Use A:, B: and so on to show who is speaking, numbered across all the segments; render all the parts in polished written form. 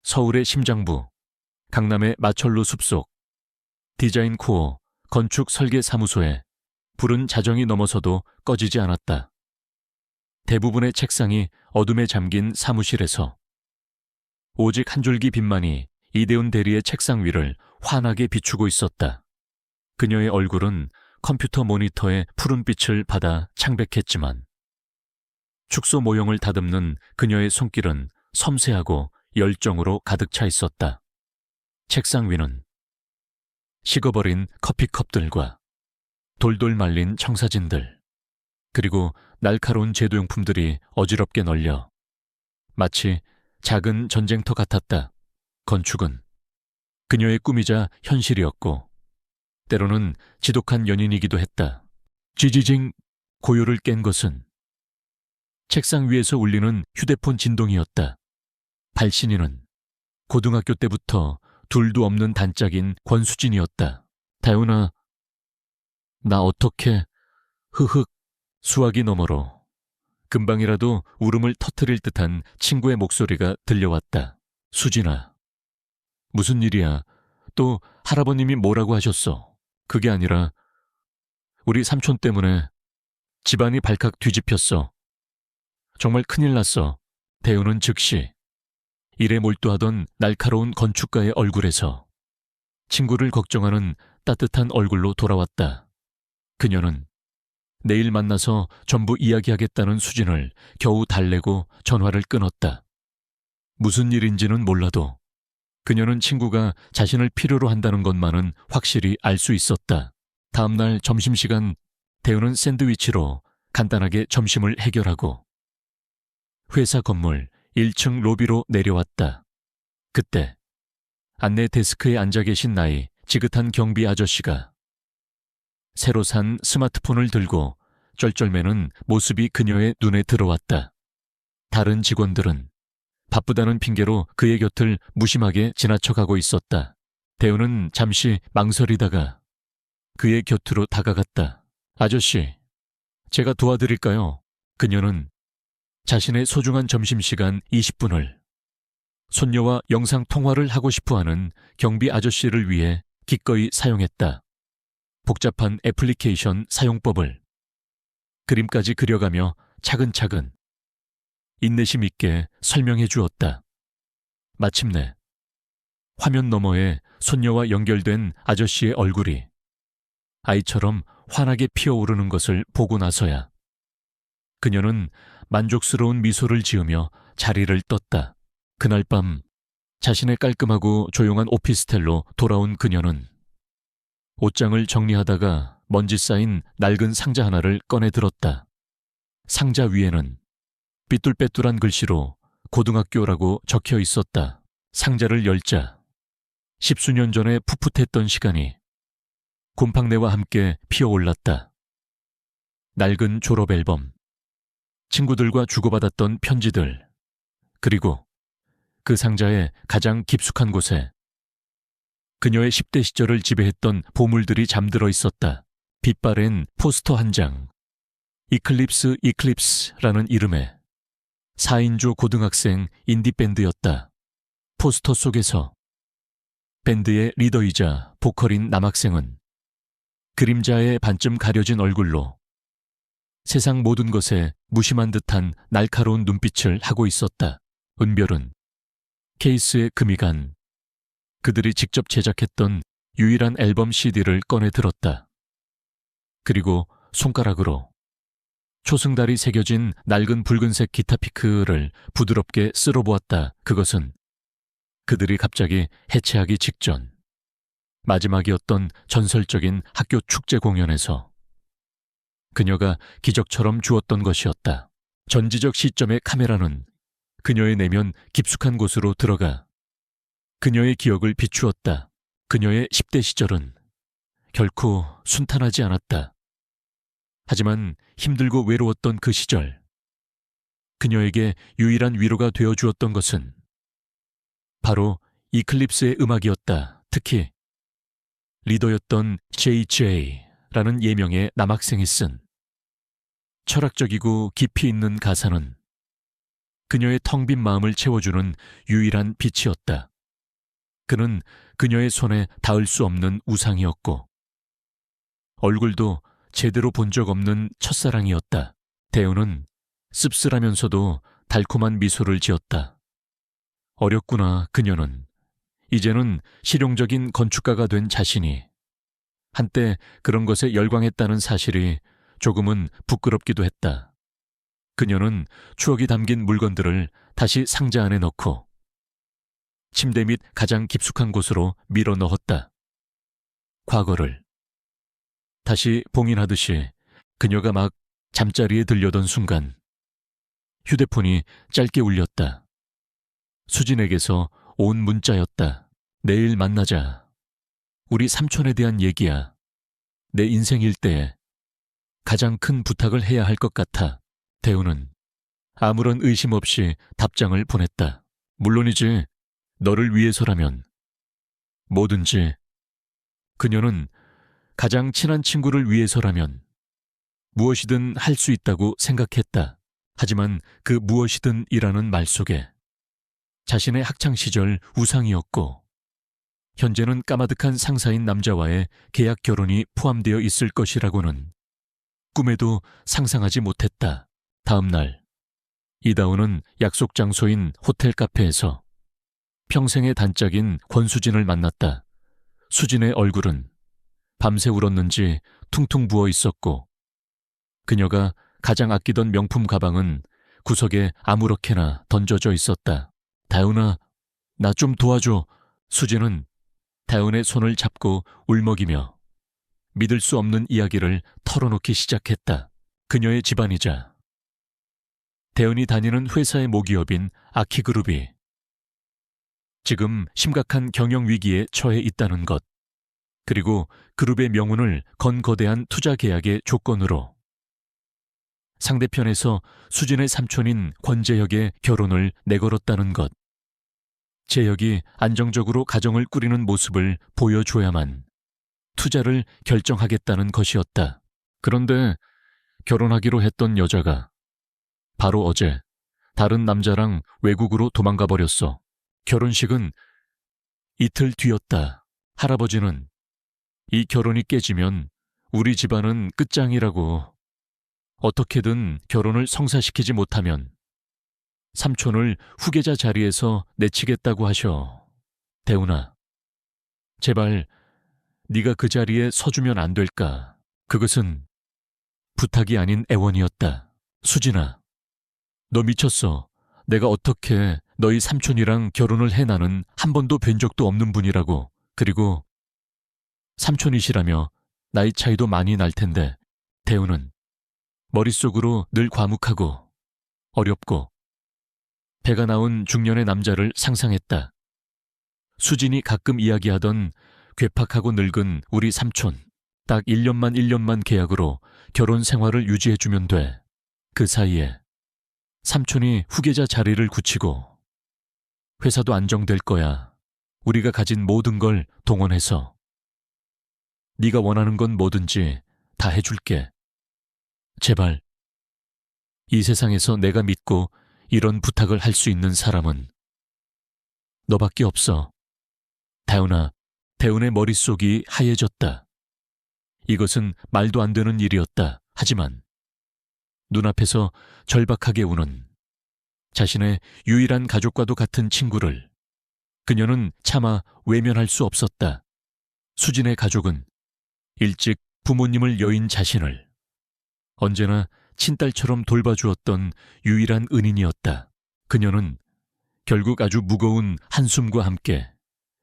A: 서울의 심장부, 강남의 마철로 숲속, 디자인 코어, 건축 설계 사무소에 불은 자정이 넘어서도 꺼지지 않았다. 대부분의 책상이 어둠에 잠긴 사무실에서 오직 한 줄기 빛만이 이대훈 대리의 책상 위를 환하게 비추고 있었다. 그녀의 얼굴은 컴퓨터 모니터의 푸른 빛을 받아 창백했지만 축소 모형을 다듬는 그녀의 손길은 섬세하고 열정으로 가득 차 있었다. 책상 위는 식어버린 커피컵들과 돌돌 말린 청사진들, 그리고 날카로운 제도용품들이 어지럽게 널려 마치 작은 전쟁터 같았다. 건축은 그녀의 꿈이자 현실이었고 때로는 지독한 연인이기도 했다. 쥐지징. 고요를 깬 것은 책상 위에서 울리는 휴대폰 진동이었다. 발신인은 고등학교 때부터 둘도 없는 단짝인 권수진이었다. 다윤아, 나 어떻게... 흐흑. 수화기 너머로 금방이라도 울음을 터뜨릴 듯한 친구의 목소리가 들려왔다. 수진아, 무슨 일이야? 또 할아버님이 뭐라고 하셨어? 그게 아니라 우리 삼촌 때문에 집안이 발칵 뒤집혔어. 정말 큰일 났어. 대우는 즉시 일에 몰두하던 날카로운 건축가의 얼굴에서 친구를 걱정하는 따뜻한 얼굴로 돌아왔다. 그녀는 내일 만나서 전부 이야기하겠다는 수진을 겨우 달래고 전화를 끊었다. 무슨 일인지는 몰라도 그녀는 친구가 자신을 필요로 한다는 것만은 확실히 알 수 있었다. 다음날 점심시간 대우는 샌드위치로 간단하게 점심을 해결하고 회사 건물 1층 로비로 내려왔다. 그때 안내 데스크에 앉아 계신 나이 지긋한 경비 아저씨가 새로 산 스마트폰을 들고 쩔쩔매는 모습이 그녀의 눈에 들어왔다. 다른 직원들은 바쁘다는 핑계로 그의 곁을 무심하게 지나쳐가고 있었다. 대우는 잠시 망설이다가 그의 곁으로 다가갔다. 아저씨, 제가 도와드릴까요? 그녀는 자신의 소중한 점심시간 20분을 손녀와 영상통화를 하고 싶어하는 경비 아저씨를 위해 기꺼이 사용했다. 복잡한 애플리케이션 사용법을 그림까지 그려가며 차근차근 인내심 있게 설명해 주었다. 마침내 화면 너머에 손녀와 연결된 아저씨의 얼굴이 아이처럼 환하게 피어오르는 것을 보고 나서야 그녀는 만족스러운 미소를 지으며 자리를 떴다. 그날 밤 자신의 깔끔하고 조용한 오피스텔로 돌아온 그녀는 옷장을 정리하다가 먼지 쌓인 낡은 상자 하나를 꺼내 들었다. 상자 위에는 삐뚤빼뚤한 글씨로 고등학교라고 적혀 있었다. 상자를 열자 십수년 전에 풋풋했던 시간이 곰팡내와 함께 피어올랐다. 낡은 졸업 앨범, 친구들과 주고받았던 편지들, 그리고 그 상자의 가장 깊숙한 곳에 그녀의 10대 시절을 지배했던 보물들이 잠들어 있었다. 빛바랜 포스터 한 장, 이클립스라는 이름의 4인조 고등학생 인디밴드였다. 포스터 속에서 밴드의 리더이자 보컬인 남학생은 그림자의 반쯤 가려진 얼굴로 세상 모든 것에 무심한 듯한 날카로운 눈빛을 하고 있었다. 은별은 케이스에 금이 간 그들이 직접 제작했던 유일한 앨범 CD를 꺼내 들었다. 그리고 손가락으로 초승달이 새겨진 낡은 붉은색 기타 피크를 부드럽게 쓸어보았다. 그것은 그들이 갑자기 해체하기 직전 마지막이었던 전설적인 학교 축제 공연에서 그녀가 기적처럼 주었던 것이었다. 전지적 시점의 카메라는 그녀의 내면 깊숙한 곳으로 들어가 그녀의 기억을 비추었다. 그녀의 10대 시절은 결코 순탄하지 않았다. 하지만 힘들고 외로웠던 그 시절, 그녀에게 유일한 위로가 되어주었던 것은 바로 이클립스의 음악이었다. 특히 리더였던 JJ라는 예명의 남학생이 쓴 철학적이고 깊이 있는 가사는 그녀의 텅 빈 마음을 채워주는 유일한 빛이었다. 그는 그녀의 손에 닿을 수 없는 우상이었고 얼굴도 제대로 본 적 없는 첫사랑이었다. 대우는 씁쓸하면서도 달콤한 미소를 지었다. 어렸구나, 그녀는. 이제는 실용적인 건축가가 된 자신이. 한때 그런 것에 열광했다는 사실이 조금은 부끄럽기도 했다. 그녀는 추억이 담긴 물건들을 다시 상자 안에 넣고 침대 밑 가장 깊숙한 곳으로 밀어 넣었다. 과거를. 다시 봉인하듯이 그녀가 막 잠자리에 들려던 순간 휴대폰이 짧게 울렸다. 수진에게서 온 문자였다. 내일 만나자. 우리 삼촌에 대한 얘기야. 내 인생 일대에 가장 큰 부탁을 해야 할 것 같아. 대우는 아무런 의심 없이 답장을 보냈다. 물론이지, 너를 위해서라면. 뭐든지. 그녀는 가장 친한 친구를 위해서라면 무엇이든 할 수 있다고 생각했다. 하지만 그 무엇이든 이라는 말 속에 자신의 학창시절 우상이었고 현재는 까마득한 상사인 남자와의 계약 결혼이 포함되어 있을 것이라고는 꿈에도 상상하지 못했다. 다음 날 이다우는 약속 장소인 호텔 카페에서 평생의 단짝인 권수진을 만났다. 수진의 얼굴은 밤새 울었는지 퉁퉁 부어 있었고 그녀가 가장 아끼던 명품 가방은 구석에 아무렇게나 던져져 있었다. 다윤아, 나 좀 도와줘. 수진은 다윤의 손을 잡고 울먹이며 믿을 수 없는 이야기를 털어놓기 시작했다. 그녀의 집안이자 대윤이 다니는 회사의 모기업인 아키그룹이 지금 심각한 경영 위기에 처해 있다는 것, 그리고 그룹의 명운을 건 거대한 투자 계약의 조건으로 상대편에서 수진의 삼촌인 권재혁의 결혼을 내걸었다는 것. 재혁이 안정적으로 가정을 꾸리는 모습을 보여줘야만 투자를 결정하겠다는 것이었다. 그런데 결혼하기로 했던 여자가 바로 어제 다른 남자랑 외국으로 도망가 버렸어. 결혼식은 이틀 뒤였다. 할아버지는 이 결혼이 깨지면 우리 집안은 끝장이라고. 어떻게든 결혼을 성사시키지 못하면 삼촌을 후계자 자리에서 내치겠다고 하셔. 대훈아, 제발 네가 그 자리에 서주면 안 될까? 그것은 부탁이 아닌 애원이었다. 수진아, 너 미쳤어. 내가 어떻게 너희 삼촌이랑 결혼을 해. 나는 한 번도 뵌 적도 없는 분이라고. 그리고 삼촌이시라며 나이 차이도 많이 날 텐데. 대훈은 머릿속으로 늘 과묵하고 어렵고 배가 나온 중년의 남자를 상상했다. 수진이 가끔 이야기하던 괴팍하고 늙은 우리 삼촌. 딱 1년만 계약으로 결혼 생활을 유지해주면 돼. 그 사이에 삼촌이 후계자 자리를 굳히고 회사도 안정될 거야. 우리가 가진 모든 걸 동원해서 네가 원하는 건 뭐든지 다 해줄게. 제발. 이 세상에서 내가 믿고 이런 부탁을 할 수 있는 사람은 너밖에 없어. 다윤아, 대훈의 머릿속이 하얘졌다. 이것은 말도 안 되는 일이었다. 하지만 눈앞에서 절박하게 우는 자신의 유일한 가족과도 같은 친구를 그녀는 차마 외면할 수 없었다. 수진의 가족은 일찍 부모님을 여인 자신을 언제나 친딸처럼 돌봐주었던 유일한 은인이었다. 그녀는 결국 아주 무거운 한숨과 함께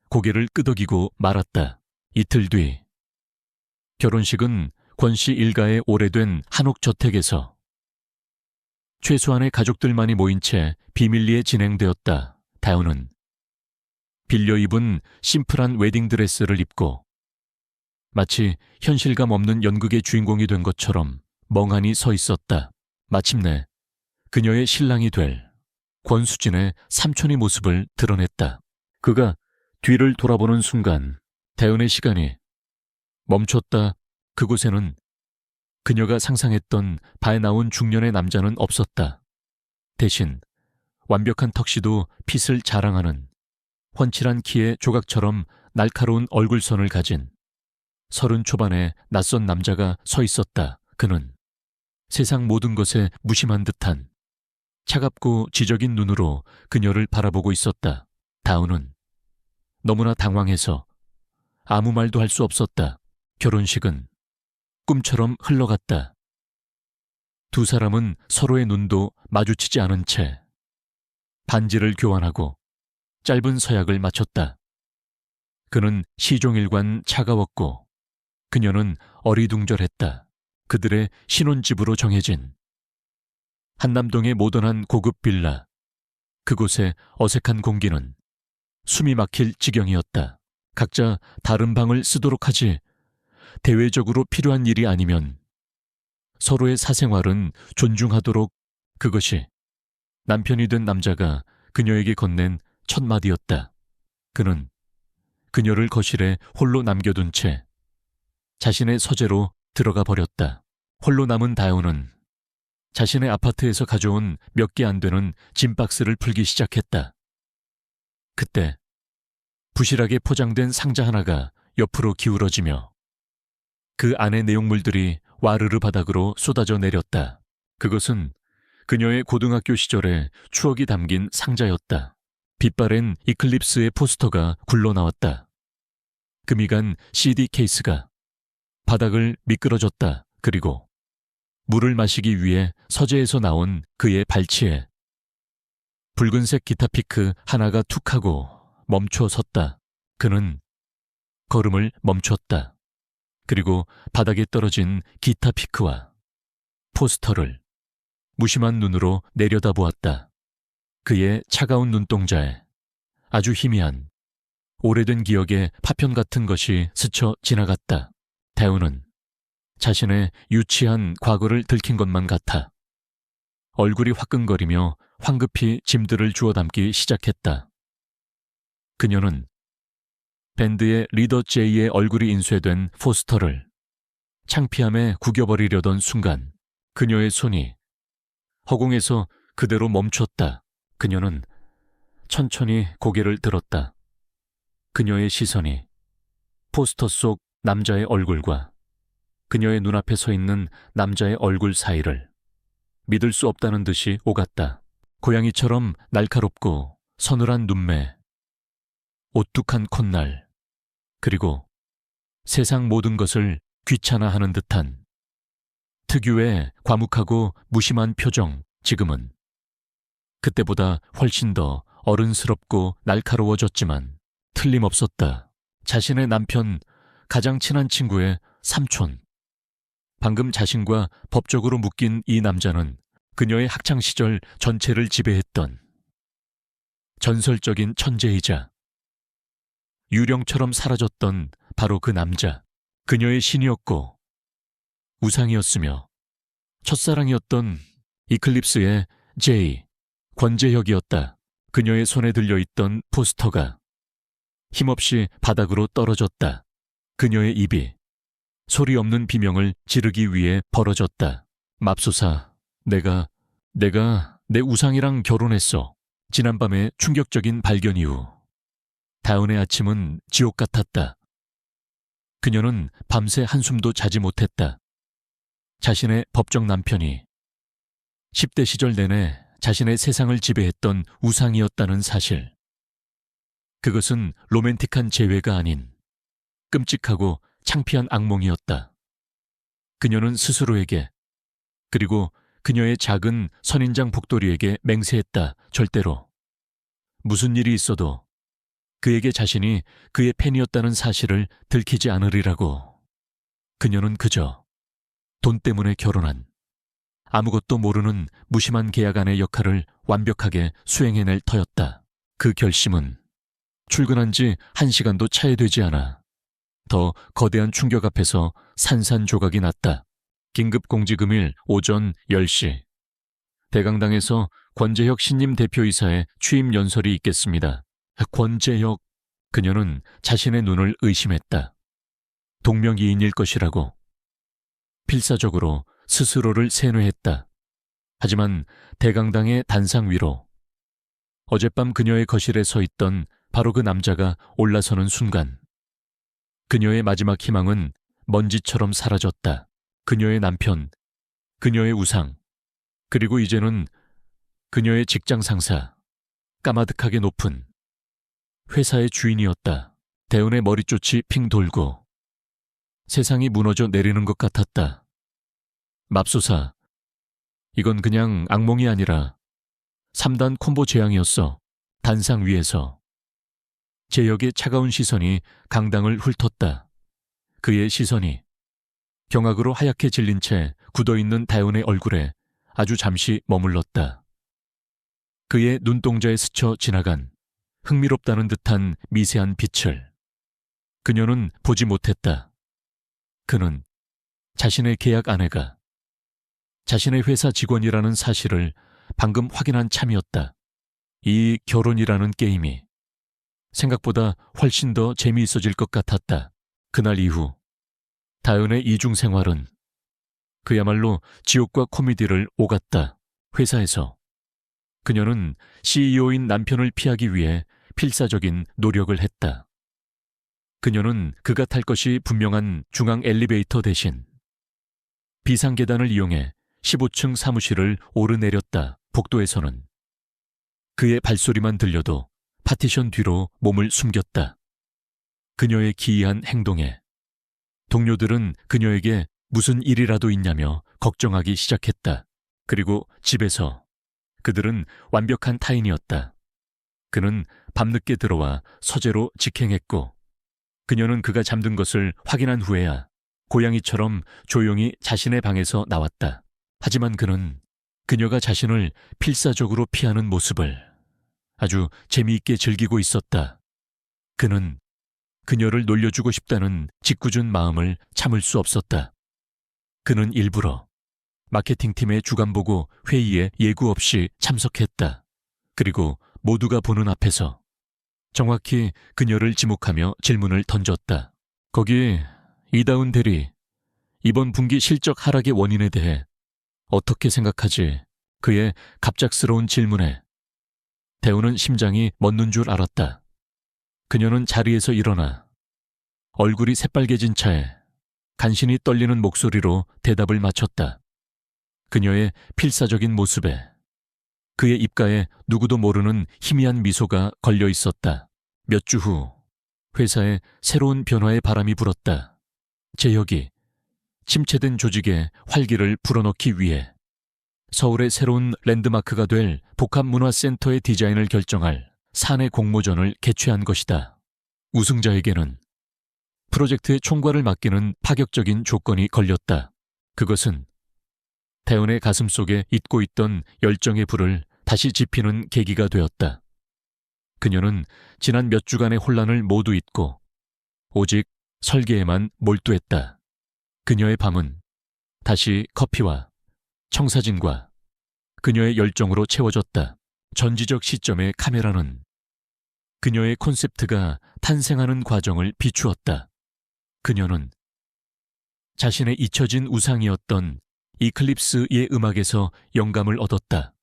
A: 고개를 끄덕이고 말았다. 이틀 뒤 결혼식은 권씨 일가의 오래된 한옥저택에서 최소한의 가족들만이 모인 채 비밀리에 진행되었다. 다윤은 빌려 입은 심플한 웨딩드레스를 입고 마치 현실감 없는 연극의 주인공이 된 것처럼 멍하니 서 있었다. 마침내 그녀의 신랑이 될 권수진의 삼촌의 모습을 드러냈다. 그가 뒤를 돌아보는 순간 대은의 시간이 멈췄다. 그곳에는 그녀가 상상했던 발 나온 중년의 남자는 없었다. 대신 완벽한 턱시도 핏을 자랑하는 훤칠한 키의 조각처럼 날카로운 얼굴선을 가진 30 초반의 낯선 남자가 서 있었다. 그는 세상 모든 것에 무심한 듯한 차갑고 지적인 눈으로 그녀를 바라보고 있었다. 다운은 너무나 당황해서 아무 말도 할 수 없었다. 결혼식은 꿈처럼 흘러갔다. 두 사람은 서로의 눈도 마주치지 않은 채 반지를 교환하고 짧은 서약을 마쳤다. 그는 시종일관 차가웠고 그녀는 어리둥절했다. 그들의 신혼집으로 정해진 한남동의 모던한 고급 빌라. 그곳의 어색한 공기는 숨이 막힐 지경이었다. 각자 다른 방을 쓰도록 하지 대외적으로 필요한 일이 아니면 서로의 사생활은 존중하도록. 그것이 남편이 된 남자가 그녀에게 건넨 첫 마디였다. 그는 그녀를 거실에 홀로 남겨둔 채 자신의 서재로 들어가 버렸다. 홀로 남은 다운은 자신의 아파트에서 가져온 몇 개 안 되는 짐박스를 풀기 시작했다. 그때 부실하게 포장된 상자 하나가 옆으로 기울어지며 그 안의 내용물들이 와르르 바닥으로 쏟아져 내렸다. 그것은 그녀의 고등학교 시절의 추억이 담긴 상자였다. 빛바랜 이클립스의 포스터가 굴러나왔다. 금이 간 CD 케이스가 바닥을 미끄러졌다. 그리고 물을 마시기 위해 서재에서 나온 그의 발치에 붉은색 기타 피크 하나가 툭하고 멈춰 섰다. 그는 걸음을 멈췄다. 그리고 바닥에 떨어진 기타 피크와 포스터를 무심한 눈으로 내려다보았다. 그의 차가운 눈동자에 아주 희미한 오래된 기억의 파편 같은 것이 스쳐 지나갔다. 다운은 자신의 유치한 과거를 들킨 것만 같아 얼굴이 화끈거리며 황급히 짐들을 주워 담기 시작했다. 그녀는 밴드의 리더 제이의 얼굴이 인쇄된 포스터를 창피함에 구겨버리려던 순간 그녀의 손이 허공에서 그대로 멈췄다. 그녀는 천천히 고개를 들었다. 그녀의 시선이 포스터 속 남자의 얼굴과 그녀의 눈앞에 서 있는 남자의 얼굴 사이를 믿을 수 없다는 듯이 오갔다. 고양이처럼 날카롭고 서늘한 눈매, 오뚝한 콧날, 그리고 세상 모든 것을 귀찮아하는 듯한 특유의 과묵하고 무심한 표정. 지금은 그때보다 훨씬 더 어른스럽고 날카로워졌지만 틀림없었다. 자신의 남편, 가장 친한 친구의 삼촌. 방금 자신과 법적으로 묶인 이 남자는 그녀의 학창시절 전체를 지배했던 전설적인 천재이자 유령처럼 사라졌던 바로 그 남자. 그녀의 신이었고 우상이었으며 첫사랑이었던 이클립스의 제이, 권재혁이었다. 그녀의 손에 들려있던 포스터가 힘없이 바닥으로 떨어졌다. 그녀의 입이 소리 없는 비명을 지르기 위해 벌어졌다. 맙소사, 내가 내 우상이랑 결혼했어. 지난밤의 충격적인 발견 이후 다운의 아침은 지옥 같았다. 그녀는 밤새 한숨도 자지 못했다. 자신의 법적 남편이 10대 시절 내내 자신의 세상을 지배했던 우상이었다는 사실. 그것은 로맨틱한 재회가 아닌 끔찍하고 창피한 악몽이었다. 그녀는 스스로에게, 그리고 그녀의 작은 선인장 복돌이에게 맹세했다. 절대로 무슨 일이 있어도 그에게 자신이 그의 팬이었다는 사실을 들키지 않으리라고. 그녀는 그저 돈 때문에 결혼한 아무것도 모르는 무심한 계약안의 역할을 완벽하게 수행해낼 터였다. 그 결심은 출근한 지 1시간도 차이 되지 않아 더 거대한 충격 앞에서 산산조각이 났다. 긴급공지금일 오전 10시. 대강당에서 권재혁 신임 대표이사의 취임 연설이 있겠습니다. 권재혁. 그녀는 자신의 눈을 의심했다. 동명이인일 것이라고. 필사적으로 스스로를 세뇌했다. 하지만 대강당의 단상 위로 어젯밤 그녀의 거실에 서 있던 바로 그 남자가 올라서는 순간 그녀의 마지막 희망은 먼지처럼 사라졌다. 그녀의 남편, 그녀의 우상, 그리고 이제는 그녀의 직장 상사, 까마득하게 높은 회사의 주인이었다. 대운의 머리꽃이 핑 돌고 세상이 무너져 내리는 것 같았다. 맙소사, 이건 그냥 악몽이 아니라 3단 콤보 재앙이었어. 단상 위에서 제역의 차가운 시선이 강당을 훑었다. 그의 시선이 경악으로 하얗게 질린 채 굳어있는 다연의 얼굴에 아주 잠시 머물렀다. 그의 눈동자에 스쳐 지나간 흥미롭다는 듯한 미세한 빛을 그녀는 보지 못했다. 그는 자신의 계약 아내가 자신의 회사 직원이라는 사실을 방금 확인한 참이었다. 이 결혼이라는 게임이 생각보다 훨씬 더 재미있어질 것 같았다. 그날 이후 다은의 이중 생활은 그야말로 지옥과 코미디를 오갔다. 회사에서 그녀는 CEO인 남편을 피하기 위해 필사적인 노력을 했다. 그녀는 그가 탈 것이 분명한 중앙 엘리베이터 대신 비상계단을 이용해 15층 사무실을 오르내렸다. 복도에서는 그의 발소리만 들려도 파티션 뒤로 몸을 숨겼다. 그녀의 기이한 행동에 동료들은 그녀에게 무슨 일이라도 있냐며 걱정하기 시작했다. 그리고 집에서 그들은 완벽한 타인이었다. 그는 밤늦게 들어와 서재로 직행했고 그녀는 그가 잠든 것을 확인한 후에야 고양이처럼 조용히 자신의 방에서 나왔다. 하지만 그는 그녀가 자신을 필사적으로 피하는 모습을 아주 재미있게 즐기고 있었다. 그는 그녀를 놀려주고 싶다는 짓궂은 마음을 참을 수 없었다. 그는 일부러 마케팅팀의 주간보고 회의에 예고 없이 참석했다. 그리고 모두가 보는 앞에서 정확히 그녀를 지목하며 질문을 던졌다. 거기 이다운 대리, 이번 분기 실적 하락의 원인에 대해 어떻게 생각하지? 그의 갑작스러운 질문에 대우는 심장이 멎는 줄 알았다. 그녀는 자리에서 일어나 얼굴이 새빨개진 차에 간신히 떨리는 목소리로 대답을 마쳤다. 그녀의 필사적인 모습에 그의 입가에 누구도 모르는 희미한 미소가 걸려 있었다. 몇 주 후 회사에 새로운 변화의 바람이 불었다. 제혁이 침체된 조직에 활기를 불어넣기 위해 서울의 새로운 랜드마크가 될 복합문화센터의 디자인을 결정할 사내 공모전을 개최한 것이다. 우승자에게는 프로젝트의 총괄을 맡기는 파격적인 조건이 걸렸다. 그것은 대은의 가슴 속에 잊고 있던 열정의 불을 다시 지피는 계기가 되었다. 그녀는 지난 몇 주간의 혼란을 모두 잊고 오직 설계에만 몰두했다. 그녀의 밤은 다시 커피와 청사진과 그녀의 열정으로 채워졌다. 전지적 시점의 카메라는 그녀의 콘셉트가 탄생하는 과정을 비추었다. 그녀는 자신의 잊혀진 우상이었던 이클립스의 음악에서 영감을 얻었다.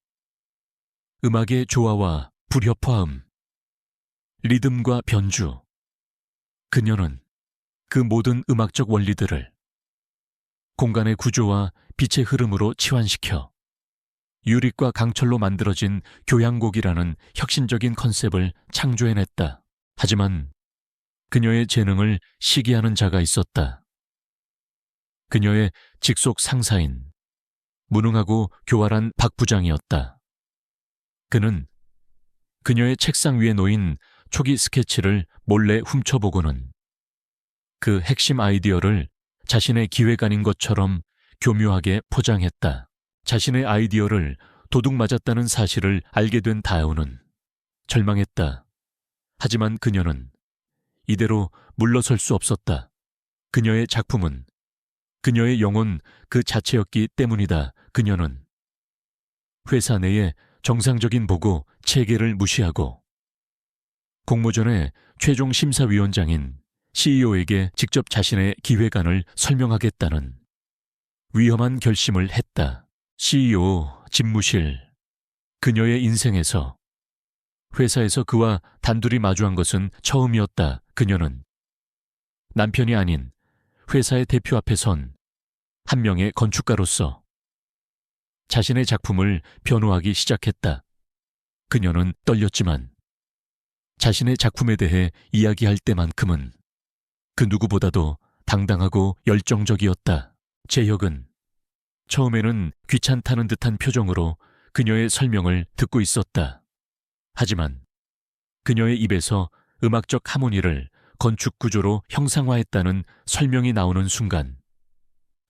A: 음악의 조화와 불협화음, 리듬과 변주. 그녀는 그 모든 음악적 원리들을 공간의 구조와 빛의 흐름으로 치환시켜 유릿과 강철로 만들어진 교향곡이라는 혁신적인 컨셉을 창조해냈다. 하지만 그녀의 재능을 시기하는 자가 있었다. 그녀의 직속 상사인 무능하고 교활한 박 부장이었다. 그는 그녀의 책상 위에 놓인 초기 스케치를 몰래 훔쳐보고는 그 핵심 아이디어를 자신의 기획안인 것처럼 교묘하게 포장했다. 자신의 아이디어를 도둑 맞았다는 사실을 알게 된 다우는 절망했다. 하지만 그녀는 이대로 물러설 수 없었다. 그녀의 작품은 그녀의 영혼 그 자체였기 때문이다. 그녀는 회사 내의 정상적인 보고 체계를 무시하고 공모전의 최종 심사위원장인 CEO에게 직접 자신의 기획안을 설명하겠다는 위험한 결심을 했다. CEO 집무실, 그녀의 인생에서 회사에서 그와 단둘이 마주한 것은 처음이었다. 그녀는 남편이 아닌 회사의 대표 앞에 선 한 명의 건축가로서 자신의 작품을 변호하기 시작했다. 그녀는 떨렸지만 자신의 작품에 대해 이야기할 때만큼은 그 누구보다도 당당하고 열정적이었다. 재혁은 처음에는 귀찮다는 듯한 표정으로 그녀의 설명을 듣고 있었다. 하지만 그녀의 입에서 음악적 하모니를 건축 구조로 형상화했다는 설명이 나오는 순간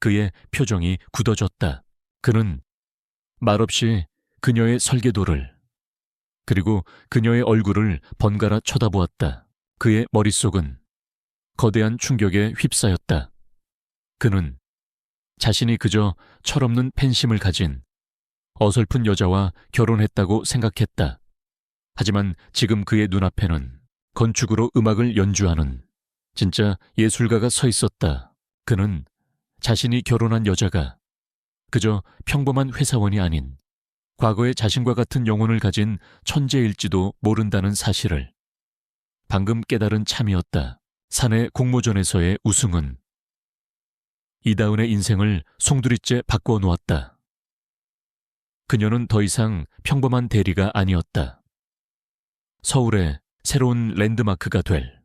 A: 그의 표정이 굳어졌다. 그는 말없이 그녀의 설계도를 그리고 그녀의 얼굴을 번갈아 쳐다보았다. 그의 머릿속은 거대한 충격에 휩싸였다. 그는 자신이 그저 철없는 팬심을 가진 어설픈 여자와 결혼했다고 생각했다. 하지만 지금 그의 눈앞에는 건축으로 음악을 연주하는 진짜 예술가가 서 있었다. 그는 자신이 결혼한 여자가 그저 평범한 회사원이 아닌 과거의 자신과 같은 영혼을 가진 천재일지도 모른다는 사실을 방금 깨달은 참이었다. 사내 공모전에서의 우승은 이다운의 인생을 송두리째 바꾸어 놓았다. 그녀는 더 이상 평범한 대리가 아니었다. 서울의 새로운 랜드마크가 될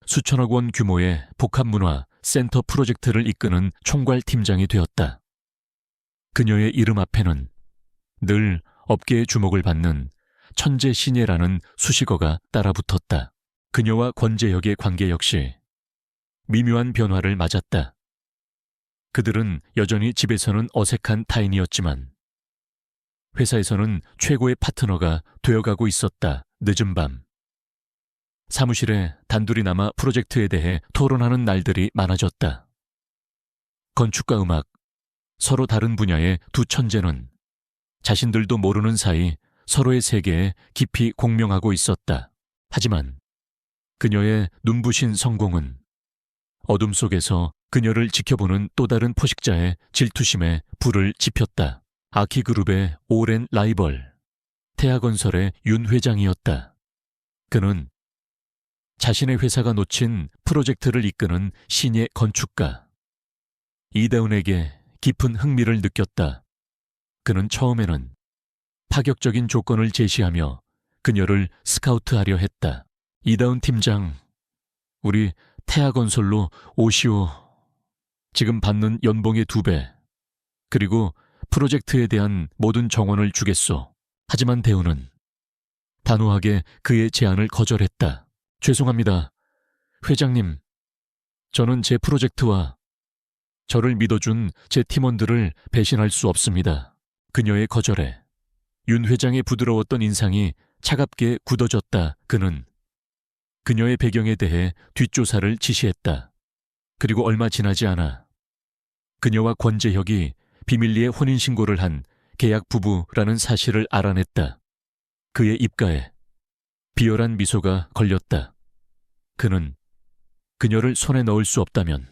A: 수천억 원 규모의 복합문화 센터 프로젝트를 이끄는 총괄팀장이 되었다. 그녀의 이름 앞에는 늘 업계의 주목을 받는 천재 신예라는 수식어가 따라붙었다. 그녀와 권재혁의 관계 역시 미묘한 변화를 맞았다. 그들은 여전히 집에서는 어색한 타인이었지만 회사에서는 최고의 파트너가 되어가고 있었다. 늦은 밤 사무실에 단둘이 남아 프로젝트에 대해 토론하는 날들이 많아졌다. 건축과 음악, 서로 다른 분야의 두 천재는 자신들도 모르는 사이 서로의 세계에 깊이 공명하고 있었다. 하지만 그녀의 눈부신 성공은 어둠 속에서 그녀를 지켜보는 또 다른 포식자의 질투심에 불을 지폈다. 아키그룹의 오랜 라이벌, 태아건설의 윤 회장이었다. 그는 자신의 회사가 놓친 프로젝트를 이끄는 신예 건축가 이다운에게 깊은 흥미를 느꼈다. 그는 처음에는 파격적인 조건을 제시하며 그녀를 스카우트하려 했다. 이다운 팀장, 우리 태아건설로 오시오. 지금 받는 연봉의 2배, 그리고 프로젝트에 대한 모든 정원을 주겠소. 하지만 대우는 단호하게 그의 제안을 거절했다. 죄송합니다. 회장님, 저는 제 프로젝트와 저를 믿어준 제 팀원들을 배신할 수 없습니다. 그녀의 거절에 윤 회장의 부드러웠던 인상이 차갑게 굳어졌다. 그는 그녀의 배경에 대해 뒷조사를 지시했다. 그리고 얼마 지나지 않아 그녀와 권재혁이 비밀리에 혼인신고를 한 계약 부부라는 사실을 알아냈다. 그의 입가에 비열한 미소가 걸렸다. 그는 그녀를 손에 넣을 수 없다면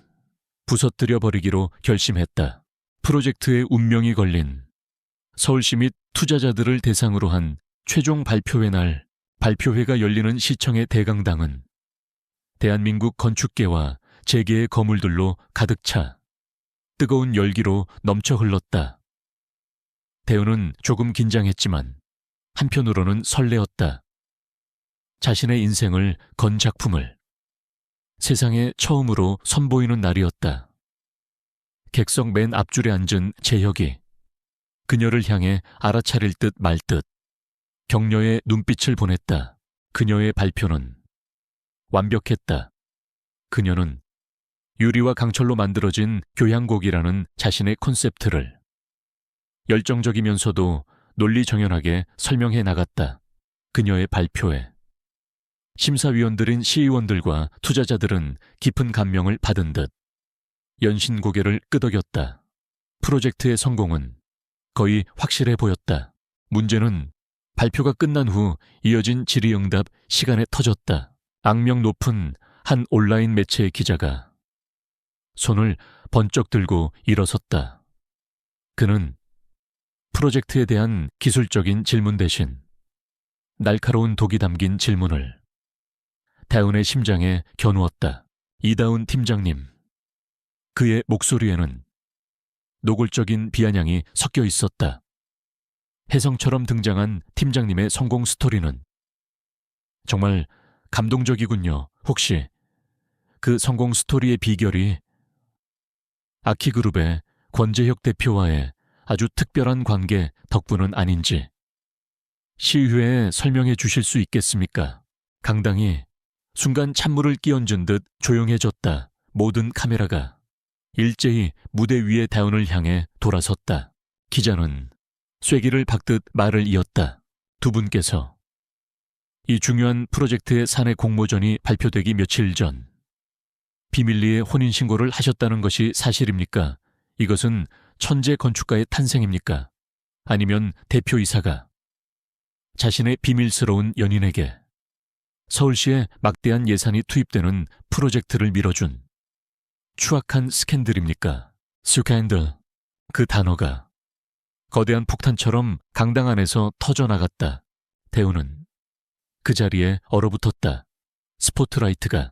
A: 부서뜨려 버리기로 결심했다. 프로젝트의 운명이 걸린 서울시 및 투자자들을 대상으로 한 최종 발표회 날 발표회가 열리는 시청의 대강당은 대한민국 건축계와 재계의 거물들로 가득 차 뜨거운 열기로 넘쳐 흘렀다. 대우는 조금 긴장했지만 한편으로는 설레었다. 자신의 인생을 건 작품을 세상에 처음으로 선보이는 날이었다. 객석 맨 앞줄에 앉은 재혁이 그녀를 향해 알아차릴 듯 말 듯 격려의 눈빛을 보냈다. 그녀의 발표는 완벽했다. 그녀는 유리와 강철로 만들어진 교향곡이라는 자신의 콘셉트를 열정적이면서도 논리정연하게 설명해 나갔다. 그녀의 발표에 심사위원들인 시의원들과 투자자들은 깊은 감명을 받은 듯 연신 고개를 끄덕였다. 프로젝트의 성공은 거의 확실해 보였다. 문제는 발표가 끝난 후 이어진 질의응답 시간에 터졌다. 악명 높은 한 온라인 매체의 기자가 손을 번쩍 들고 일어섰다. 그는 프로젝트에 대한 기술적인 질문 대신 날카로운 독이 담긴 질문을 다운의 심장에 겨누었다. 이다운 팀장님. 그의 목소리에는 노골적인 비아냥이 섞여 있었다. 혜성처럼 등장한 팀장님의 성공 스토리는 정말 감동적이군요. 혹시 그 성공 스토리의 비결이 아키그룹의 권재혁 대표와의 아주 특별한 관계 덕분은 아닌지 시의회에 설명해 주실 수 있겠습니까? 강당이 순간 찬물을 끼얹은 듯 조용해졌다. 모든 카메라가 일제히 무대 위의 다운을 향해 돌아섰다. 기자는 쐐기를 박듯 말을 이었다. 두 분께서 이 중요한 프로젝트의 사내 공모전이 발표되기 며칠 전 비밀리에 혼인신고를 하셨다는 것이 사실입니까? 이것은 천재 건축가의 탄생입니까? 아니면 대표이사가 자신의 비밀스러운 연인에게 서울시에 막대한 예산이 투입되는 프로젝트를 밀어준 추악한 스캔들입니까? 스캔들. 그 단어가 거대한 폭탄처럼 강당 안에서 터져나갔다. 대우는 그 자리에 얼어붙었다. 스포트라이트가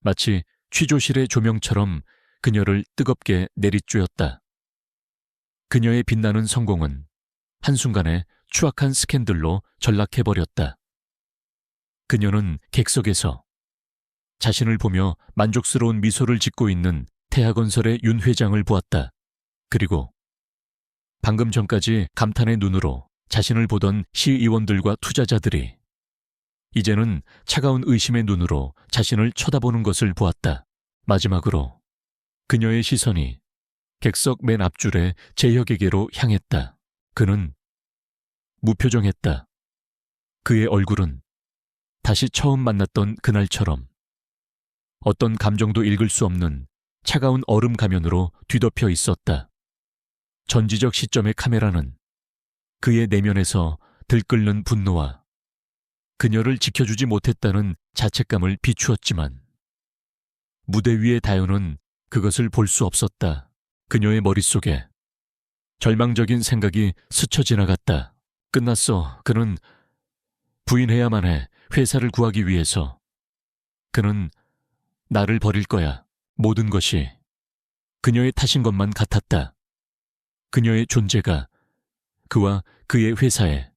A: 마치 취조실의 조명처럼 그녀를 뜨겁게 내리쬐었다. 그녀의 빛나는 성공은 한순간에 추악한 스캔들로 전락해버렸다. 그녀는 객석에서 자신을 보며 만족스러운 미소를 짓고 있는 태하건설의 윤 회장을 보았다. 그리고 방금 전까지 감탄의 눈으로 자신을 보던 시의원들과 투자자들이 이제는 차가운 의심의 눈으로 자신을 쳐다보는 것을 보았다. 마지막으로 그녀의 시선이 객석 맨 앞줄에 재혁에게로 향했다. 그는 무표정했다. 그의 얼굴은 다시 처음 만났던 그날처럼 어떤 감정도 읽을 수 없는 차가운 얼음 가면으로 뒤덮여 있었다. 전지적 시점의 카메라는 그의 내면에서 들끓는 분노와 그녀를 지켜주지 못했다는 자책감을 비추었지만 무대 위의 다현은 그것을 볼 수 없었다. 그녀의 머릿속에 절망적인 생각이 스쳐 지나갔다. 끝났어. 그는 부인해야만 해. 회사를 구하기 위해서. 그는 나를 버릴 거야. 모든 것이 그녀의 탓인 것만 같았다. 그녀의 존재가 그와 그의 회사에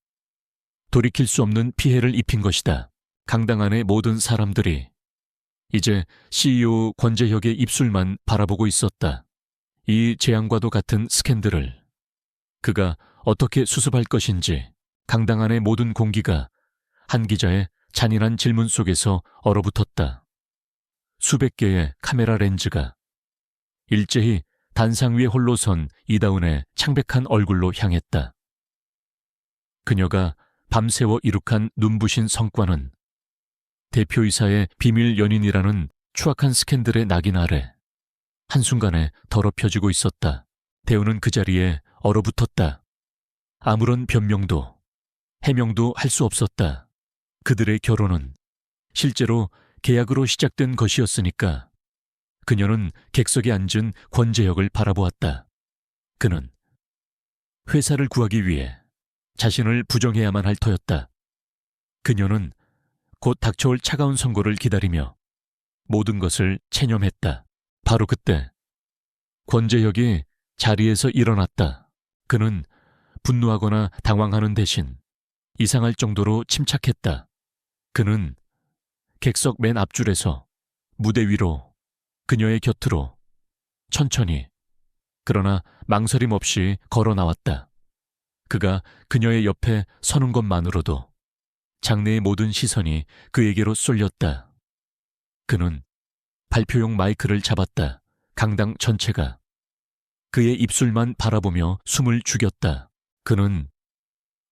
A: 돌이킬 수 없는 피해를 입힌 것이다. 강당 안의 모든 사람들이 이제 CEO 권재혁의 입술만 바라보고 있었다. 이 재앙과도 같은 스캔들을 그가 어떻게 수습할 것인지 강당 안의 모든 공기가 한 기자의 잔인한 질문 속에서 얼어붙었다. 수백 개의 카메라 렌즈가 일제히 단상 위에 홀로 선 이다운의 창백한 얼굴로 향했다. 그녀가 밤새워 이룩한 눈부신 성과는 대표이사의 비밀 연인이라는 추악한 스캔들의 낙인 아래 한순간에 더럽혀지고 있었다. 대우는 그 자리에 얼어붙었다. 아무런 변명도 해명도 할 수 없었다. 그들의 결혼은 실제로 계약으로 시작된 것이었으니까 그녀는 객석에 앉은 권재혁을 바라보았다. 그는 회사를 구하기 위해 자신을 부정해야만 할 터였다. 그녀는 곧 닥쳐올 차가운 선고를 기다리며 모든 것을 체념했다. 바로 그때 권재혁이 자리에서 일어났다. 그는 분노하거나 당황하는 대신 이상할 정도로 침착했다. 그는 객석 맨 앞줄에서 무대 위로 그녀의 곁으로 천천히 그러나 망설임 없이 걸어 나왔다. 그가 그녀의 옆에 서는 것만으로도 장내의 모든 시선이 그에게로 쏠렸다. 그는 발표용 마이크를 잡았다. 강당 전체가 그의 입술만 바라보며 숨을 죽였다. 그는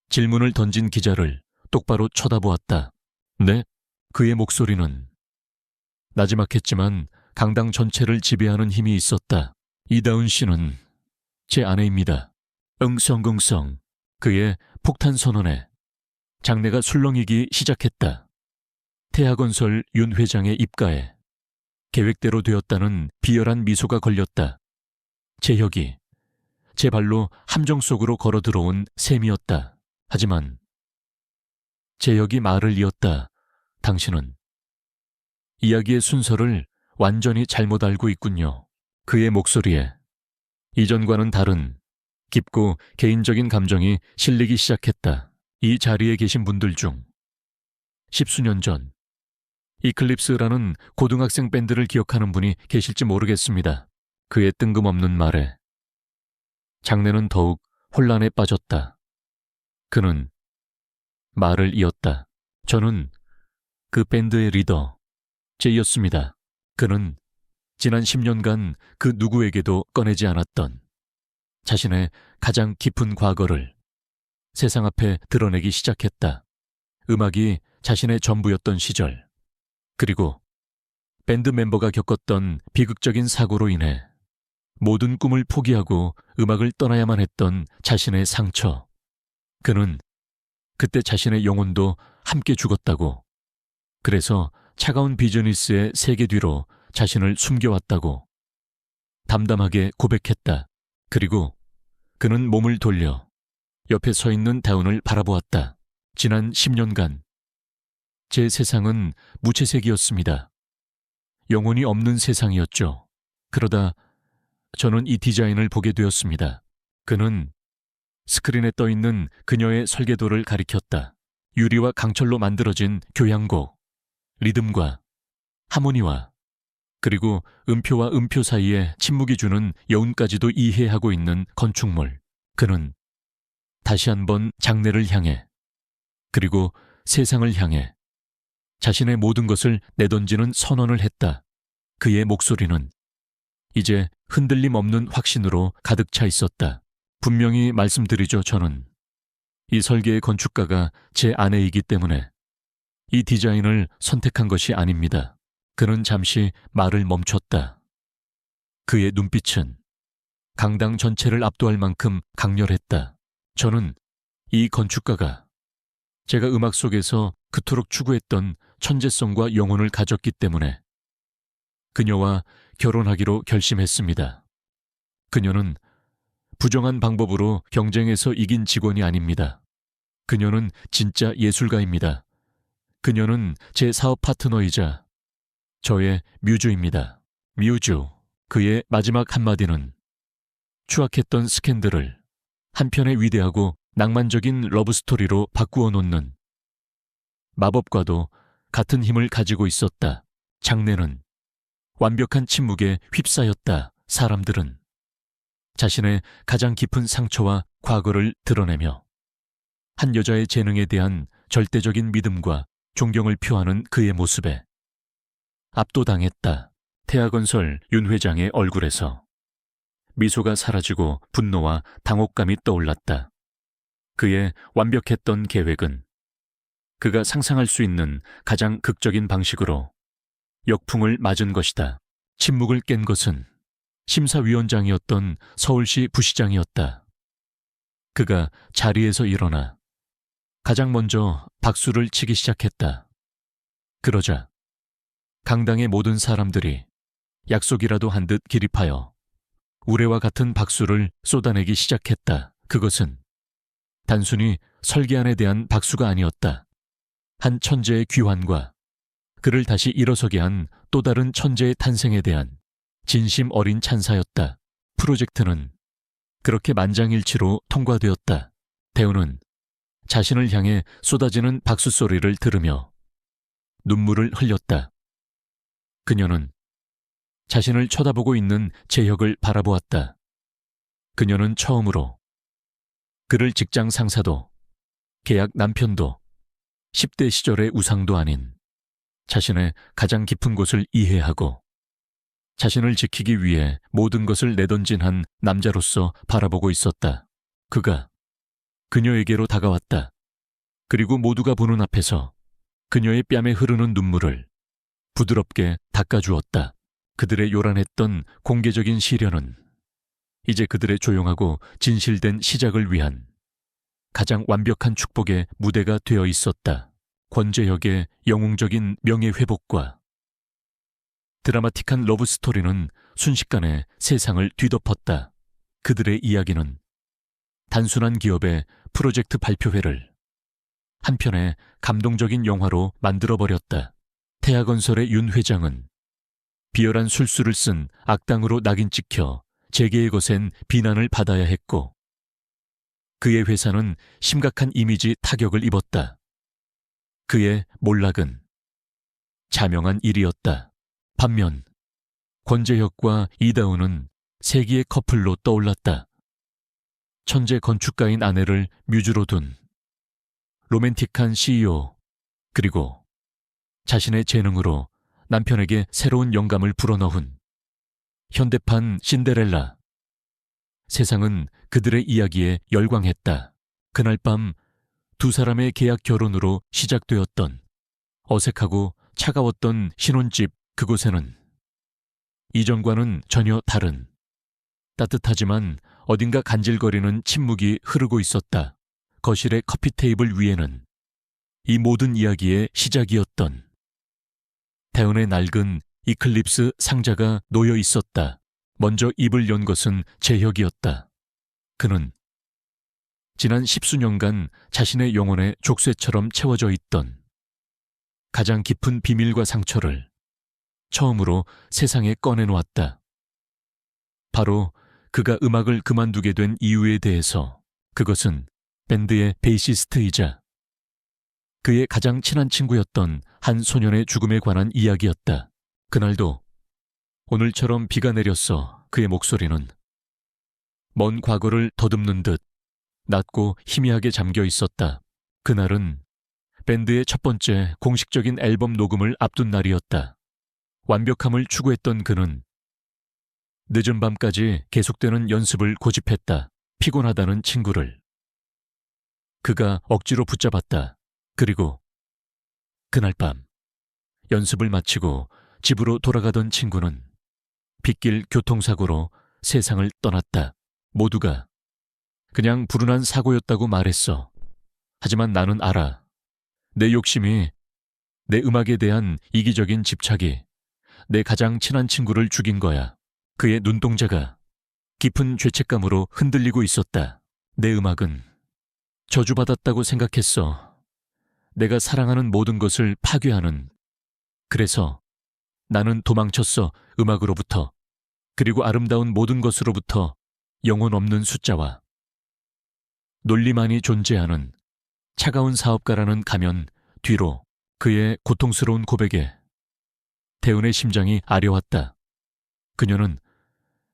A: 질문을 던진 기자를 똑바로 쳐다보았다. 네? 그의 목소리는 나지막했지만 강당 전체를 지배하는 힘이 있었다. 이다운 씨는 제 아내입니다. 응성응성. 그의 폭탄 선언에 장내가 술렁이기 시작했다. 태하건설 윤 회장의 입가에 계획대로 되었다는 비열한 미소가 걸렸다. 재혁이 제 발로 함정 속으로 걸어 들어온 셈이었다. 하지만 재혁이 말을 이었다. 당신은 이야기의 순서를 완전히 잘못 알고 있군요. 그의 목소리에 이전과는 다른 깊고 개인적인 감정이 실리기 시작했다. 이 자리에 계신 분들 중 십수년 전 이클립스라는 고등학생 밴드를 기억하는 분이 계실지 모르겠습니다. 그의 뜬금없는 말에 장내는 더욱 혼란에 빠졌다. 그는 말을 이었다. 저는 그 밴드의 리더 제이였습니다. 그는 지난 10년간 그 누구에게도 꺼내지 않았던 자신의 가장 깊은 과거를 세상 앞에 드러내기 시작했다. 음악이 자신의 전부였던 시절, 그리고 밴드 멤버가 겪었던 비극적인 사고로 인해 모든 꿈을 포기하고 음악을 떠나야만 했던 자신의 상처. 그는 그때 자신의 영혼도 함께 죽었다고. 그래서 차가운 비즈니스의 세계 뒤로 자신을 숨겨왔다고 담담하게 고백했다. 그리고 그는 몸을 돌려 옆에 서 있는 다운을 바라보았다. 지난 10년간 제 세상은 무채색이었습니다. 영혼이 없는 세상이었죠. 그러다 저는 이 디자인을 보게 되었습니다. 그는 스크린에 떠있는 그녀의 설계도를 가리켰다. 유리와 강철로 만들어진 교향곡, 리듬과 하모니와 그리고 음표와 음표 사이에 침묵이 주는 여운까지도 이해하고 있는 건축물. 그는 다시 한번 장래를 향해 그리고 세상을 향해 자신의 모든 것을 내던지는 선언을 했다. 그의 목소리는 이제 흔들림 없는 확신으로 가득 차 있었다. 분명히 말씀드리죠. 저는 이 설계의 건축가가 제 아내이기 때문에 이 디자인을 선택한 것이 아닙니다. 그는 잠시 말을 멈췄다. 그의 눈빛은 강당 전체를 압도할 만큼 강렬했다. 저는 이 건축가가 제가 음악 속에서 그토록 추구했던 천재성과 영혼을 가졌기 때문에 그녀와 결혼하기로 결심했습니다. 그녀는 부정한 방법으로 경쟁에서 이긴 직원이 아닙니다. 그녀는 진짜 예술가입니다. 그녀는 제 사업 파트너이자 저의 뮤즈입니다. 뮤즈. 그의 마지막 한마디는 추악했던 스캔들을 한편의 위대하고 낭만적인 러브스토리로 바꾸어 놓는 마법과도 같은 힘을 가지고 있었다. 장내는 완벽한 침묵에 휩싸였다. 사람들은 자신의 가장 깊은 상처와 과거를 드러내며 한 여자의 재능에 대한 절대적인 믿음과 존경을 표하는 그의 모습에 압도당했다. 태아건설 윤 회장의 얼굴에서 미소가 사라지고 분노와 당혹감이 떠올랐다. 그의 완벽했던 계획은 그가 상상할 수 있는 가장 극적인 방식으로 역풍을 맞은 것이다. 침묵을 깬 것은 심사위원장이었던 서울시 부시장이었다. 그가 자리에서 일어나 가장 먼저 박수를 치기 시작했다. 그러자 강당의 모든 사람들이 약속이라도 한 듯 기립하여 우레와 같은 박수를 쏟아내기 시작했다. 그것은 단순히 설계안에 대한 박수가 아니었다. 한 천재의 귀환과 그를 다시 일어서게 한 또 다른 천재의 탄생에 대한 진심 어린 찬사였다. 프로젝트는 그렇게 만장일치로 통과되었다. 대우는 자신을 향해 쏟아지는 박수 소리를 들으며 눈물을 흘렸다. 그녀는 자신을 쳐다보고 있는 재혁을 바라보았다. 그녀는 처음으로 그를 직장 상사도 계약 남편도 10대 시절의 우상도 아닌 자신의 가장 깊은 곳을 이해하고 자신을 지키기 위해 모든 것을 내던진 한 남자로서 바라보고 있었다. 그가 그녀에게로 다가왔다. 그리고 모두가 보는 앞에서 그녀의 뺨에 흐르는 눈물을 부드럽게 닦아주었다. 그들의 요란했던 공개적인 시련은 이제 그들의 조용하고 진실된 시작을 위한 가장 완벽한 축복의 무대가 되어 있었다. 권재혁의 영웅적인 명예회복과 드라마틱한 러브스토리는 순식간에 세상을 뒤덮었다. 그들의 이야기는 단순한 기업의 프로젝트 발표회를 한편의 감동적인 영화로 만들어버렸다. 태아건설의 윤 회장은 비열한 술수를 쓴 악당으로 낙인 찍혀 재계에 거센 비난을 받아야 했고, 그의 회사는 심각한 이미지 타격을 입었다. 그의 몰락은 자명한 일이었다. 반면 권재혁과 이다우는 세기의 커플로 떠올랐다. 천재 건축가인 아내를 뮤즈로 둔 로맨틱한 CEO, 그리고 자신의 재능으로 남편에게 새로운 영감을 불어넣은 현대판 신데렐라. 세상은 그들의 이야기에 열광했다. 그날 밤 두 사람의 계약 결혼으로 시작되었던 어색하고 차가웠던 신혼집 그곳에는 이전과는 전혀 다른 따뜻하지만 어딘가 간질거리는 침묵이 흐르고 있었다. 거실의 커피 테이블 위에는 이 모든 이야기의 시작이었던 대운의 낡은 이클립스 상자가 놓여 있었다. 먼저 입을 연 것은 재혁이었다. 그는 지난 10수년간 자신의 영혼에 족쇄처럼 채워져 있던 가장 깊은 비밀과 상처를 처음으로 세상에 꺼내놓았다. 바로 그가 음악을 그만두게 된 이유에 대해서. 그것은 밴드의 베이시스트이자 그의 가장 친한 친구였던 한 소년의 죽음에 관한 이야기였다. 그날도 오늘처럼 비가 내렸어. 그의 목소리는 먼 과거를 더듬는 듯 낮고 희미하게 잠겨 있었다. 그날은 밴드의 첫 번째 공식적인 앨범 녹음을 앞둔 날이었다. 완벽함을 추구했던 그는 늦은 밤까지 계속되는 연습을 고집했다. 피곤하다는 친구를 그가 억지로 붙잡았다. 그리고 그날 밤 연습을 마치고 집으로 돌아가던 친구는 빗길 교통사고로 세상을 떠났다. 모두가 그냥 불운한 사고였다고 말했어. 하지만 나는 알아. 내 욕심이, 내 음악에 대한 이기적인 집착이 내 가장 친한 친구를 죽인 거야. 그의 눈동자가 깊은 죄책감으로 흔들리고 있었다. 내 음악은 저주받았다고 생각했어. 내가 사랑하는 모든 것을 파괴하는. 그래서 나는 도망쳤어. 음악으로부터. 그리고 아름다운 모든 것으로부터. 영혼 없는 숫자와 논리만이 존재하는 차가운 사업가라는 가면 뒤로. 그의 고통스러운 고백에 대운의 심장이 아려왔다. 그녀는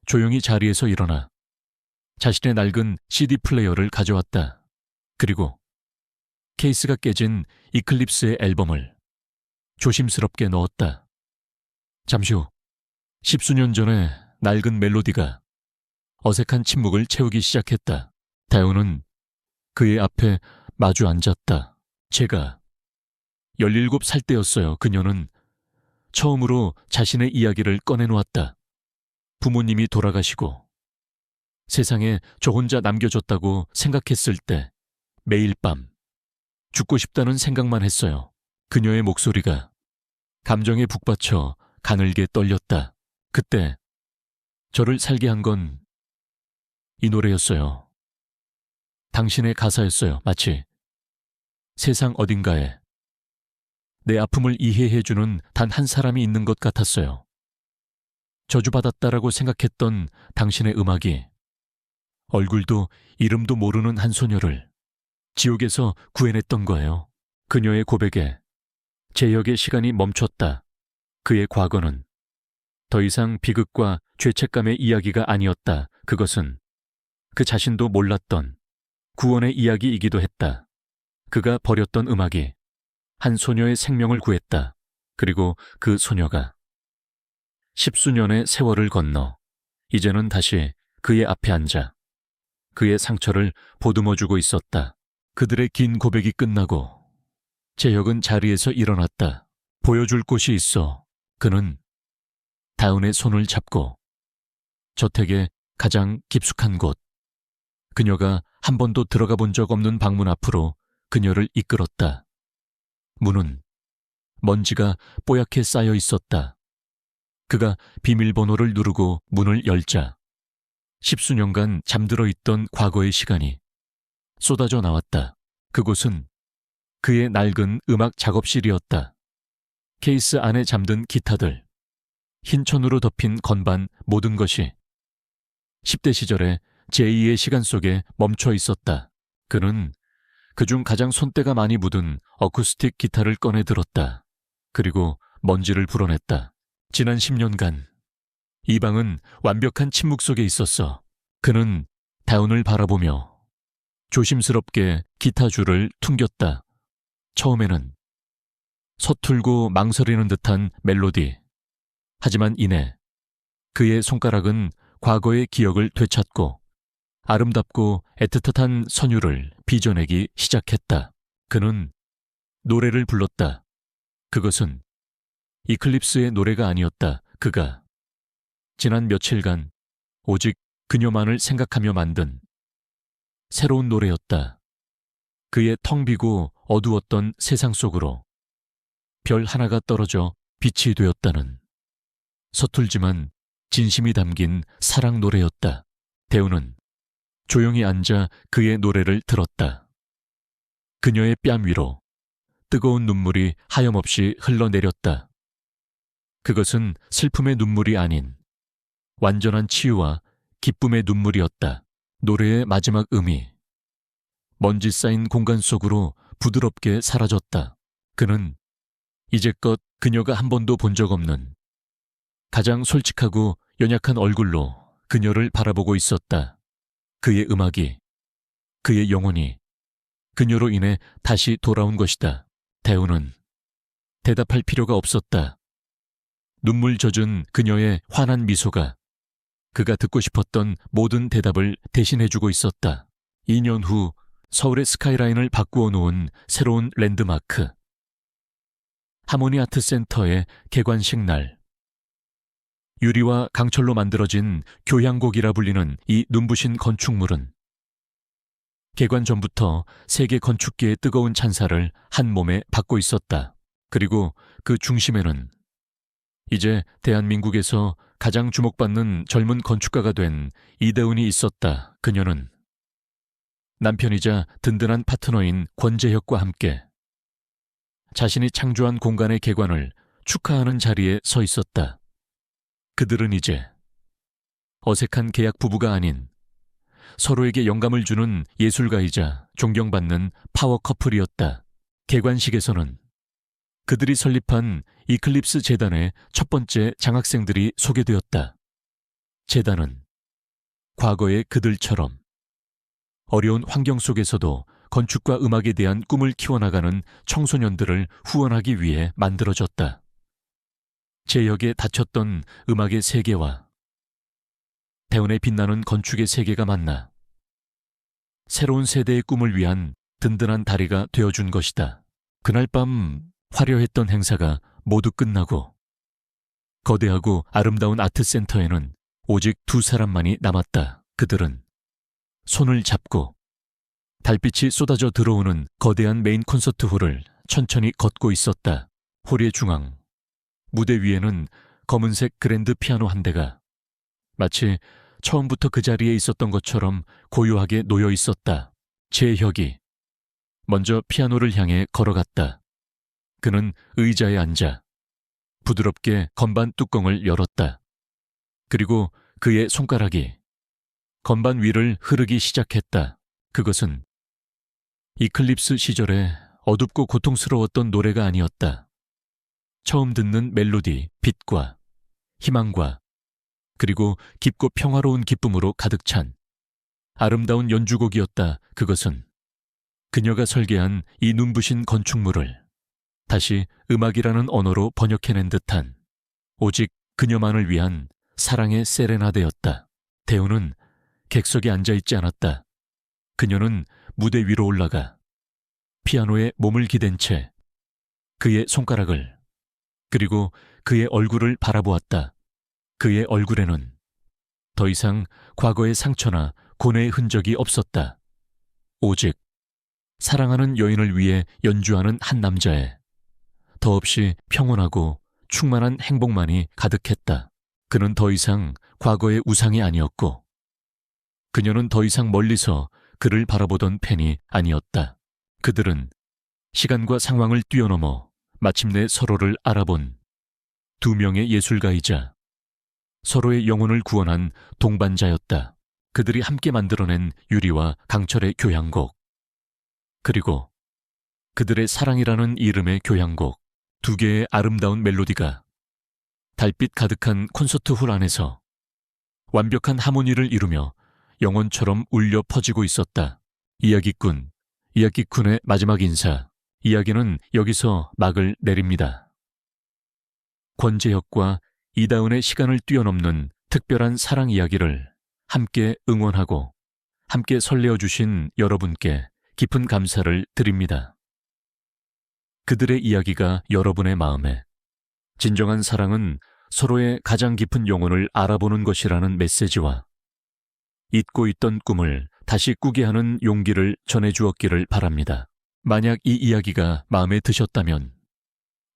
A: 조용히 자리에서 일어나 자신의 낡은 CD 플레이어를 가져왔다. 그리고 케이스가 깨진 이클립스의 앨범을 조심스럽게 넣었다. 잠시 후 10수년 전의 낡은 멜로디가 어색한 침묵을 채우기 시작했다. 다운은 그의 앞에 마주 앉았다. 제가 17살 때였어요. 그녀는 처음으로 자신의 이야기를 꺼내놓았다. 부모님이 돌아가시고 세상에 저 혼자 남겨졌다고 생각했을 때 매일 밤 죽고 싶다는 생각만 했어요. 그녀의 목소리가 감정에 북받쳐 가늘게 떨렸다. 그때 저를 살게 한 건 이 노래였어요. 당신의 가사였어요. 마치 세상 어딘가에 내 아픔을 이해해주는 단 한 사람이 있는 것 같았어요. 저주받았다라고 생각했던 당신의 음악이 얼굴도 이름도 모르는 한 소녀를 지옥에서 구해냈던 거예요. 그녀의 고백에 재혁의 시간이 멈췄다. 그의 과거는 더 이상 비극과 죄책감의 이야기가 아니었다. 그것은 그 자신도 몰랐던 구원의 이야기이기도 했다. 그가 버렸던 음악이 한 소녀의 생명을 구했다. 그리고 그 소녀가 10수년의 세월을 건너 이제는 다시 그의 앞에 앉아 그의 상처를 보듬어주고 있었다. 그들의 긴 고백이 끝나고 재혁은 자리에서 일어났다. 보여줄 곳이 있어. 그는 다운의 손을 잡고 저택의 가장 깊숙한 곳, 그녀가 한 번도 들어가 본 적 없는 방문 앞으로 그녀를 이끌었다. 문은 먼지가 뽀얗게 쌓여 있었다. 그가 비밀번호를 누르고 문을 열자 10수년간 잠들어 있던 과거의 시간이 쏟아져 나왔다. 그곳은 그의 낡은 음악 작업실이었다. 케이스 안에 잠든 기타들, 흰 천으로 덮인 건반 모든 것이 10대 시절에 제2의 시간 속에 멈춰 있었다. 그는 그중 가장 손때가 많이 묻은 어쿠스틱 기타를 꺼내 들었다. 그리고 먼지를 불어냈다. 지난 10년간 이 방은 완벽한 침묵 속에 있었어. 그는 다운을 바라보며 조심스럽게 기타 줄을 퉁겼다. 처음에는 서툴고 망설이는 듯한 멜로디. 하지만 이내 그의 손가락은 과거의 기억을 되찾고 아름답고 애틋한 선율을 빚어내기 시작했다. 그는 노래를 불렀다. 그것은 이클립스의 노래가 아니었다. 그가 지난 며칠간 오직 그녀만을 생각하며 만든 새로운 노래였다. 그의 텅 비고 어두웠던 세상 속으로 별 하나가 떨어져 빛이 되었다는 서툴지만 진심이 담긴 사랑 노래였다. 대우는 조용히 앉아 그의 노래를 들었다. 그녀의 뺨 위로 뜨거운 눈물이 하염없이 흘러내렸다. 그것은 슬픔의 눈물이 아닌 완전한 치유와 기쁨의 눈물이었다. 노래의 마지막 음이 먼지 쌓인 공간 속으로 부드럽게 사라졌다. 그는 이제껏 그녀가 한 번도 본 적 없는 가장 솔직하고 연약한 얼굴로 그녀를 바라보고 있었다. 그의 음악이, 그의 영혼이 그녀로 인해 다시 돌아온 것이다. 대우는 대답할 필요가 없었다. 눈물 젖은 그녀의 환한 미소가 그가 듣고 싶었던 모든 대답을 대신해주고 있었다. 2년 후 서울의 스카이라인을 바꾸어 놓은 새로운 랜드마크. 하모니 아트 센터의 개관식 날. 유리와 강철로 만들어진 교향곡이라 불리는 이 눈부신 건축물은 개관 전부터 세계 건축계의 뜨거운 찬사를 한 몸에 받고 있었다. 그리고 그 중심에는 이제 대한민국에서 가장 주목받는 젊은 건축가가 된 이대훈이 있었다. 그녀는 남편이자 든든한 파트너인 권재혁과 함께 자신이 창조한 공간의 개관을 축하하는 자리에 서 있었다. 그들은 이제 어색한 계약 부부가 아닌 서로에게 영감을 주는 예술가이자 존경받는 파워 커플이었다. 개관식에서는 그들이 설립한 이클립스 재단의 첫 번째 장학생들이 소개되었다. 재단은 과거의 그들처럼 어려운 환경 속에서도 건축과 음악에 대한 꿈을 키워나가는 청소년들을 후원하기 위해 만들어졌다. 재혁에 닫혔던 음악의 세계와 대운에 빛나는 건축의 세계가 만나 새로운 세대의 꿈을 위한 든든한 다리가 되어준 것이다. 그날 밤 화려했던 행사가 모두 끝나고 거대하고 아름다운 아트센터에는 오직 두 사람만이 남았다. 그들은 손을 잡고 달빛이 쏟아져 들어오는 거대한 메인 콘서트 홀을 천천히 걷고 있었다. 홀의 중앙, 무대 위에는 검은색 그랜드 피아노 한 대가 마치 처음부터 그 자리에 있었던 것처럼 고요하게 놓여 있었다. 재혁이 먼저 피아노를 향해 걸어갔다. 그는 의자에 앉아 부드럽게 건반 뚜껑을 열었다. 그리고 그의 손가락이 건반 위를 흐르기 시작했다. 그것은 이클립스 시절에 어둡고 고통스러웠던 노래가 아니었다. 처음 듣는 멜로디, 빛과 희망과 그리고 깊고 평화로운 기쁨으로 가득 찬 아름다운 연주곡이었다. 그것은 그녀가 설계한 이 눈부신 건축물을 다시 음악이라는 언어로 번역해낸 듯한 오직 그녀만을 위한 사랑의 세레나데였다. 대우는 객석에 앉아있지 않았다. 그녀는 무대 위로 올라가 피아노에 몸을 기댄 채 그의 손가락을 그리고 그의 얼굴을 바라보았다. 그의 얼굴에는 더 이상 과거의 상처나 고뇌의 흔적이 없었다. 오직 사랑하는 여인을 위해 연주하는 한 남자의 더없이 평온하고 충만한 행복만이 가득했다. 그는 더 이상 과거의 우상이 아니었고 그녀는 더 이상 멀리서 그를 바라보던 팬이 아니었다. 그들은 시간과 상황을 뛰어넘어 마침내 서로를 알아본 두 명의 예술가이자 서로의 영혼을 구원한 동반자였다. 그들이 함께 만들어낸 유리와 강철의 교향곡, 그리고 그들의 사랑이라는 이름의 교향곡, 두 개의 아름다운 멜로디가 달빛 가득한 콘서트 홀 안에서 완벽한 하모니를 이루며 영혼처럼 울려 퍼지고 있었다. 이야기꾼의 마지막 인사. 이야기는 여기서 막을 내립니다. 권재혁과 이다은의 시간을 뛰어넘는 특별한 사랑 이야기를 함께 응원하고 함께 설레어 주신 여러분께 깊은 감사를 드립니다. 그들의 이야기가 여러분의 마음에, 진정한 사랑은 서로의 가장 깊은 영혼을 알아보는 것이라는 메시지와 잊고 있던 꿈을 다시 꾸게 하는 용기를 전해주었기를 바랍니다. 만약 이 이야기가 마음에 드셨다면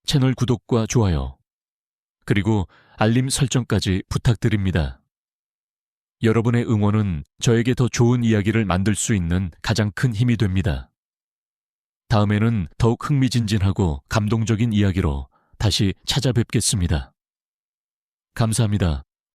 A: 채널 구독과 좋아요, 그리고 알림 설정까지 부탁드립니다. 여러분의 응원은 저에게 더 좋은 이야기를 만들 수 있는 가장 큰 힘이 됩니다. 다음에는 더욱 흥미진진하고 감동적인 이야기로 다시 찾아뵙겠습니다. 감사합니다.